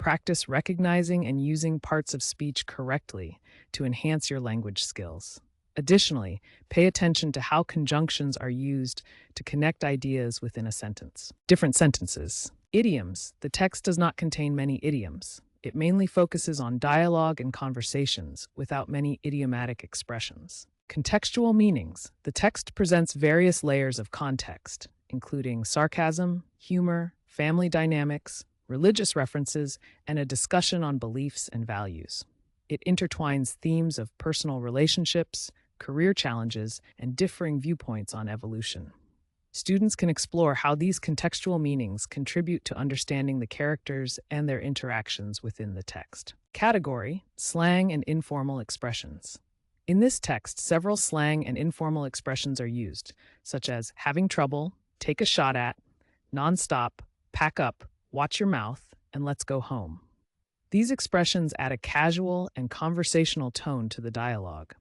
practice recognizing and using parts of speech correctly to enhance your language skills. Additionally, pay attention to how conjunctions are used to connect ideas within a sentence. Different sentences. Idioms. The text does not contain many idioms. It mainly focuses on dialogue and conversations without many idiomatic expressions. Contextual meanings. The text presents various layers of context, including sarcasm, humor, family dynamics, religious references, and a discussion on beliefs and values. It intertwines themes of personal relationships, career challenges, and differing viewpoints on evolution. Students can explore how these contextual meanings contribute to understanding the characters and their interactions within the text. Category: slang and informal expressions. In this text, several slang and informal expressions are used, such as having trouble, take a shot at, nonstop, pack up, watch your mouth, and let's go home. These expressions add a casual and conversational tone to the dialogue.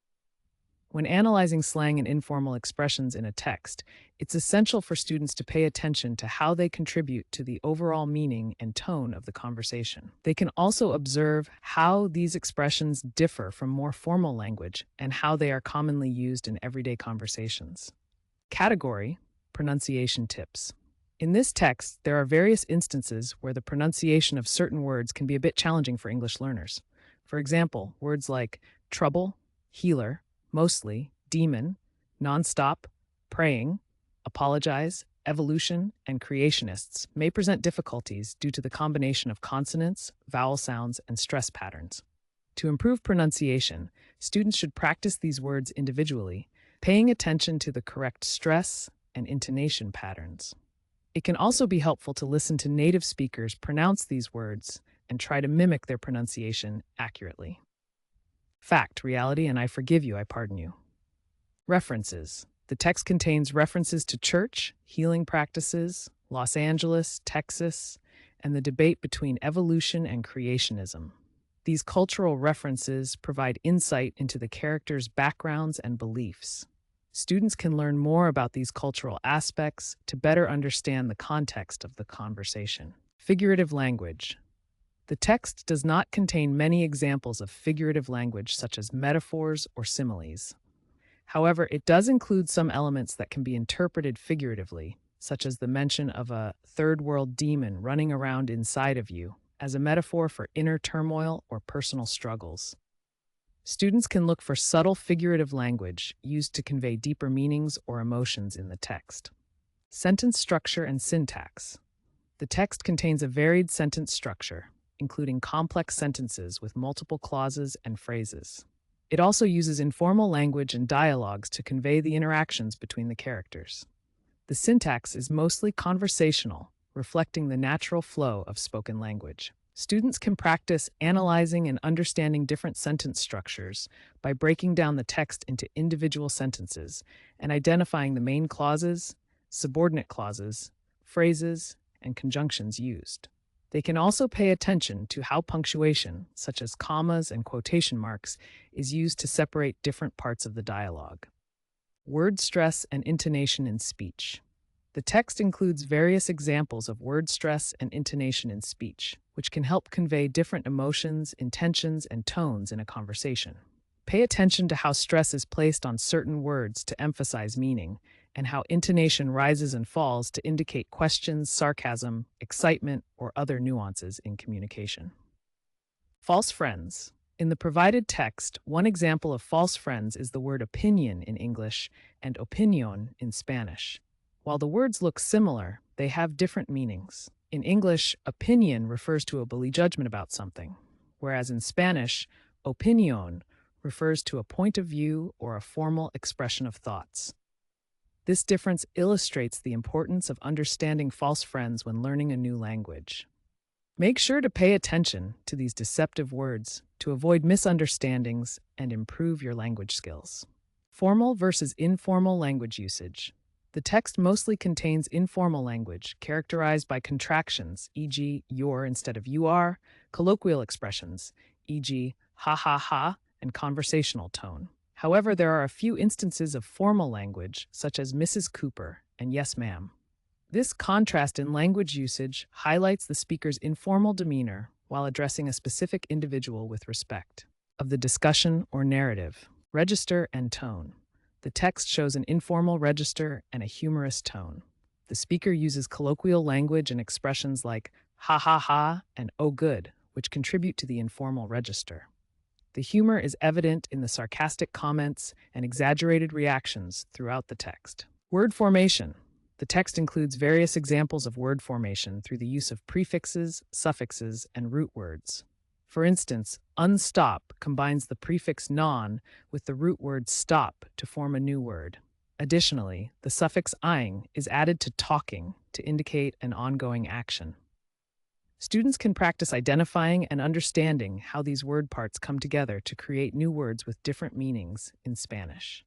When analyzing slang and informal expressions in a text, it's essential for students to pay attention to how they contribute to the overall meaning and tone of the conversation. They can also observe how these expressions differ from more formal language and how they are commonly used in everyday conversations. Category: pronunciation tips. In this text, there are various instances where the pronunciation of certain words can be a bit challenging for English learners. For example, words like trouble, healer, mostly, demon, nonstop, praying, apologize, evolution, and creationists may present difficulties due to the combination of consonants, vowel sounds, and stress patterns. To improve pronunciation, students should practice these words individually, paying attention to the correct stress and intonation patterns. It can also be helpful to listen to native speakers pronounce these words and try to mimic their pronunciation accurately. Fact, reality, and I forgive you, I pardon you. References. The text contains references to church, healing practices, Los Angeles, Texas, and the debate between evolution and creationism. These cultural references provide insight into the characters' backgrounds and beliefs. Students can learn more about these cultural aspects to better understand the context of the conversation. Figurative language. The text does not contain many examples of figurative language such as metaphors or similes. However, it does include some elements that can be interpreted figuratively, such as the mention of a third world demon running around inside of you as a metaphor for inner turmoil or personal struggles. Students can look for subtle figurative language used to convey deeper meanings or emotions in the text. Sentence structure and syntax. The text contains a varied sentence structure, including complex sentences with multiple clauses and phrases. It also uses informal language and dialogues to convey the interactions between the characters. The syntax is mostly conversational, reflecting the natural flow of spoken language. Students can practice analyzing and understanding different sentence structures by breaking down the text into individual sentences and identifying the main clauses, subordinate clauses, phrases, and conjunctions used. They can also pay attention to how punctuation, such as commas and quotation marks, is used to separate different parts of the dialogue. Word stress and intonation in speech. The text includes various examples of word stress and intonation in speech, which can help convey different emotions, intentions, and tones in a conversation. Pay attention to how stress is placed on certain words to emphasize meaning, and how intonation rises and falls to indicate questions, sarcasm, excitement, or other nuances in communication. False friends. In the provided text, one example of false friends is the word opinion in English and opinión in Spanish. While the words look similar, they have different meanings. In English, opinion refers to a belief judgment about something, whereas in Spanish, opinión refers to a point of view or a formal expression of thoughts. This difference illustrates the importance of understanding false friends when learning a new language. Make sure to pay attention to these deceptive words to avoid misunderstandings and improve your language skills. Formal versus informal language usage. The text mostly contains informal language characterized by contractions, e.g., you're instead of you are, colloquial expressions, e.g., ha ha ha, and conversational tone. However, there are a few instances of formal language, such as Mrs. Cooper and yes, ma'am. This contrast in language usage highlights the speaker's informal demeanor, while addressing a specific individual with respect. Of the discussion or narrative, register and tone. The text shows an informal register and a humorous tone. The speaker uses colloquial language and expressions like ha ha ha and oh good, which contribute to the informal register. The humor is evident in the sarcastic comments and exaggerated reactions throughout the text. Word formation. The text includes various examples of word formation through the use of prefixes, suffixes, and root words. For instance, unstop combines the prefix non with the root word stop to form a new word. Additionally, the suffix ing is added to talking to indicate an ongoing action. Students can practice identifying and understanding how these word parts come together to create new words with different meanings in Spanish.